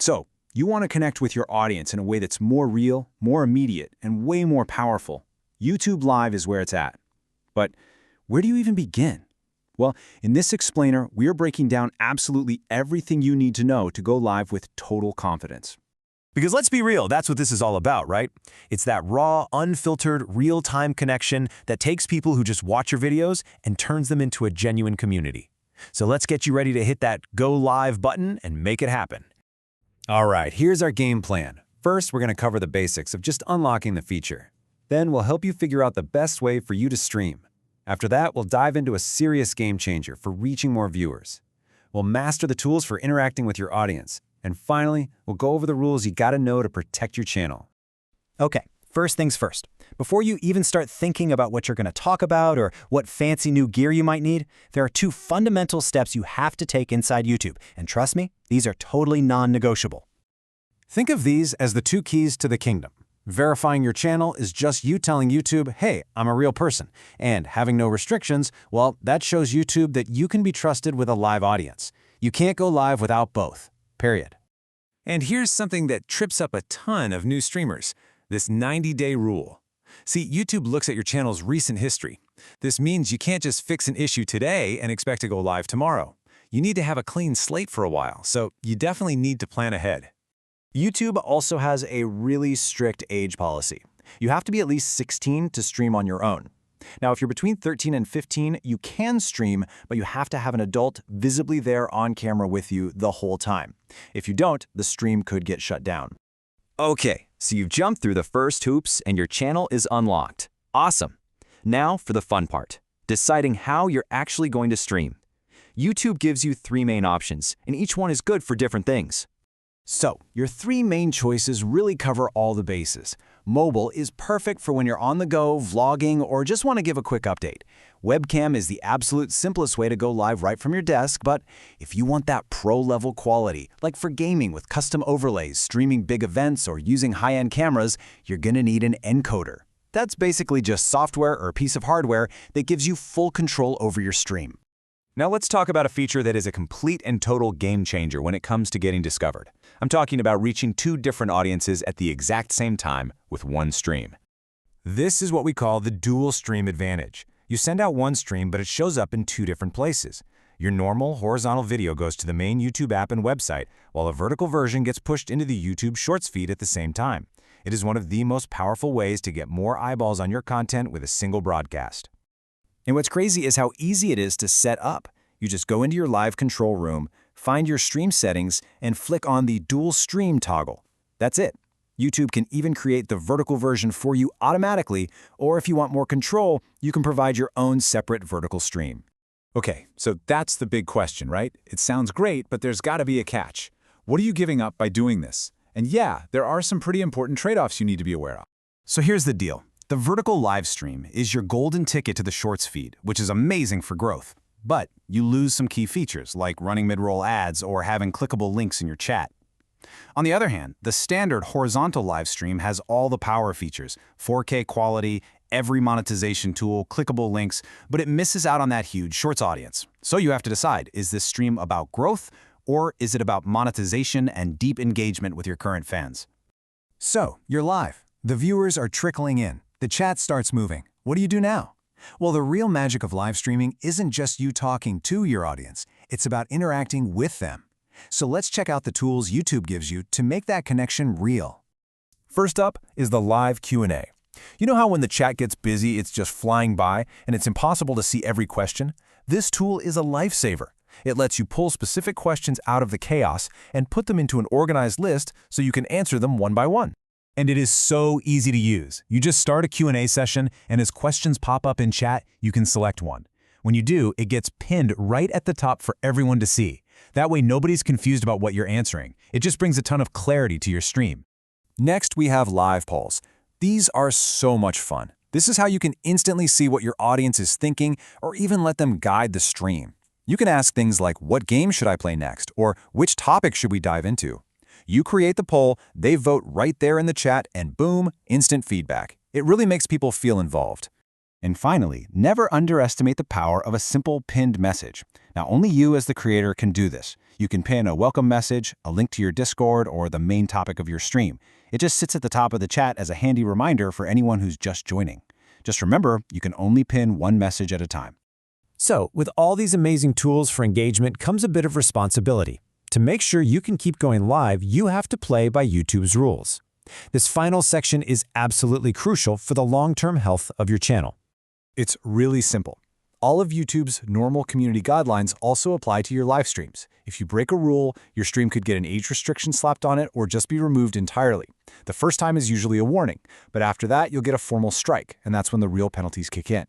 So, you want to connect with your audience in a way that's more real, more immediate, and way more powerful. YouTube Live is where it's at. But where do you even begin? Well, in this explainer, we're breaking down absolutely everything you need to know to go live with total confidence. Because let's be real, that's what this is all about, right? It's that raw, unfiltered, real-time connection that takes people who just watch your videos and turns them into a genuine community. So let's get you ready to hit that Go Live button and make it happen. All right, here's our game plan. First, we're going to cover the basics of just unlocking the feature. Then we'll help you figure out the best way for you to stream. After that, we'll dive into a serious game changer for reaching more viewers. We'll master the tools for interacting with your audience. And finally, we'll go over the rules you gotta know to protect your channel. Okay, first things first. Before you even start thinking about what you're gonna talk about or what fancy new gear you might need, there are two fundamental steps you have to take inside YouTube. And trust me, these are totally non-negotiable. Think of these as the two keys to the kingdom. Verifying your channel is just you telling YouTube, hey, I'm a real person. And having no restrictions, well, that shows YouTube that you can be trusted with a live audience. You can't go live without both. Period. And here's something that trips up a ton of new streamers, this 90-day rule. See, YouTube looks at your channel's recent history. This means you can't just fix an issue today and expect to go live tomorrow. You need to have a clean slate for a while, so you definitely need to plan ahead. YouTube also has a really strict age policy. You have to be at least 16 to stream on your own. Now, if you're between 13 and 15, you can stream, but you have to have an adult visibly there on camera with you the whole time. If you don't, the stream could get shut down. Okay, so you've jumped through the first hoops and your channel is unlocked. Awesome. Now for the fun part, deciding how you're actually going to stream. YouTube gives you three main options, and each one is good for different things. So, your three main choices really cover all the bases. Mobile is perfect for when you're on the go, vlogging, or just want to give a quick update. Webcam is the absolute simplest way to go live right from your desk, but if you want that pro-level quality, like for gaming with custom overlays, streaming big events, or using high-end cameras, you're going to need an encoder. That's basically just software or a piece of hardware that gives you full control over your stream. Now let's talk about a feature that is a complete and total game changer when it comes to getting discovered. I'm talking about reaching two different audiences at the exact same time with one stream. This is what we call the dual stream advantage. You send out one stream, but it shows up in two different places. Your normal horizontal video goes to the main YouTube app and website, while a vertical version gets pushed into the YouTube Shorts feed at the same time. It is one of the most powerful ways to get more eyeballs on your content with a single broadcast. And what's crazy is how easy it is to set up. You just go into your live control room, find your stream settings, and flick on the dual stream toggle. That's it. YouTube can even create the vertical version for you automatically, or if you want more control, you can provide your own separate vertical stream. Okay, so that's the big question, right? It sounds great, but there's got to be a catch. What are you giving up by doing this? And yeah, there are some pretty important trade-offs you need to be aware of. So here's the deal. The vertical live stream is your golden ticket to the Shorts feed, which is amazing for growth. But you lose some key features, like running mid-roll ads or having clickable links in your chat. On the other hand, the standard horizontal live stream has all the power features, 4K quality, every monetization tool, clickable links, but it misses out on that huge Shorts audience. So you have to decide, is this stream about growth, or is it about monetization and deep engagement with your current fans? So, you're live. The viewers are trickling in. The chat starts moving. What do you do now? Well, the real magic of live streaming isn't just you talking to your audience. It's about interacting with them. So let's check out the tools YouTube gives you to make that connection real. First up is the live Q&A. You know how when the chat gets busy, it's just flying by and it's impossible to see every question? This tool is a lifesaver. It lets you pull specific questions out of the chaos and put them into an organized list so you can answer them one by one. And it is so easy to use. You just start a Q&A session, and as questions pop up in chat, you can select one. When you do, it gets pinned right at the top for everyone to see. That way, nobody's confused about what you're answering. It just brings a ton of clarity to your stream. Next, we have live polls. These are so much fun. This is how you can instantly see what your audience is thinking or even let them guide the stream. You can ask things like, what game should I play next? Or which topic should we dive into? You create the poll, they vote right there in the chat, and boom, instant feedback. It really makes people feel involved. And finally, never underestimate the power of a simple pinned message. Now, only you as the creator can do this. You can pin a welcome message, a link to your Discord, or the main topic of your stream. It just sits at the top of the chat as a handy reminder for anyone who's just joining. Just remember, you can only pin one message at a time. So, with all these amazing tools for engagement comes a bit of responsibility. To make sure you can keep going live, you have to play by YouTube's rules. This final section is absolutely crucial for the long-term health of your channel. It's really simple. All of YouTube's normal community guidelines also apply to your live streams. If you break a rule, your stream could get an age restriction slapped on it or just be removed entirely. The first time is usually a warning, but after that, you'll get a formal strike, and that's when the real penalties kick in.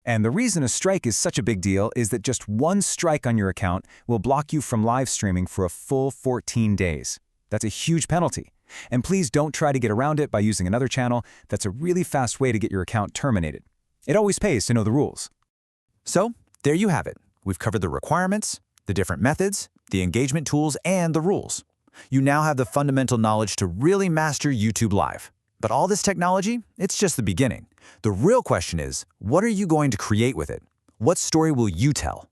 And the reason a strike is such a big deal is that just one strike on your account will block you from live streaming for a full 14 days. That's a huge penalty. And please don't try to get around it by using another channel. That's a really fast way to get your account terminated. It always pays to know the rules. So, there you have it. We've covered the requirements, the different methods, the engagement tools, and the rules. You now have the fundamental knowledge to really master YouTube Live. But all this technology, it's just the beginning. The real question is, what are you going to create with it? What story will you tell?